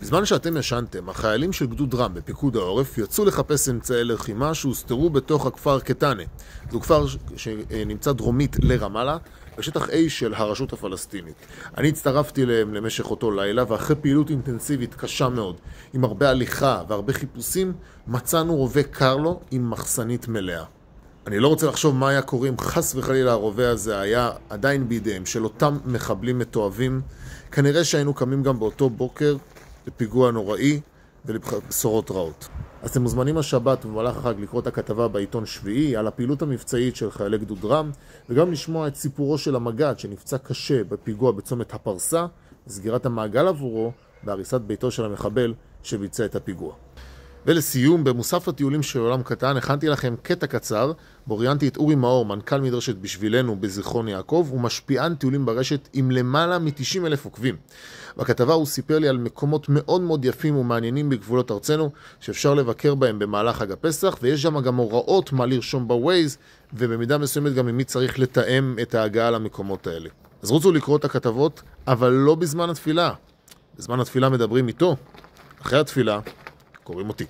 בזמן שאתם ישנתם, החיילים של גדוד רם בפיקוד העורף יצאו לחפש אמצעי לחימה שהוסתרו בתוך הכפר קטנה. זהו כפר שנמצא דרומית לרמאללה, בשטח A של הרשות הפלסטינית. אני הצטרפתי אליהם למשך אותו לילה, ואחרי פעילות אינטנסיבית קשה מאוד, עם הרבה הליכה והרבה חיפושים, מצאנו רובה קרלו עם מחסנית מלאה. אני לא רוצה לחשוב מה היה קורה אם חס וחלילה הרובה הזה היה עדיין בידיהם של אותם מחבלים מתועבים. כנראה שהיינו קמים גם באותו בוקר לפיגוע נוראי ולבשורות רעות. אז אתם מוזמנים השבת במהלך החג לקרוא את הכתבה בעיתון שביעי על הפעילות המבצעית של חיילי גדוד רם, וגם לשמוע את סיפורו של המג"ד שנפצע קשה בפיגוע בצומת הפרסה, סגירת המעגל עבורו בהריסת ביתו של המחבל שביצע את הפיגוע. ולסיום, במוסף הטיולים של עולם קטן, הכנתי לכם קטע קצר, בו ראיינתי את אורי מאור, מנכ"ל מדרשת בשבילנו בזיכרון יעקב, ומשפיען טיולים ברשת עם למעלה מ-90,000 עוקבים. בכתבה הוא סיפר לי על מקומות מאוד מאוד יפים ומעניינים בגבולות ארצנו, שאפשר לבקר בהם במהלך חג הפסח, ויש שם גם הוראות מה לרשום בווייז, ובמידה מסוימת גם מי צריך לתאם את ההגעה למקומות האלה. אז רוצו לקרוא את הכתבות, אבל לא בזמן התפילה. בזמן התפילה מדברים איתו, אחרי התפילה קוראים אותי.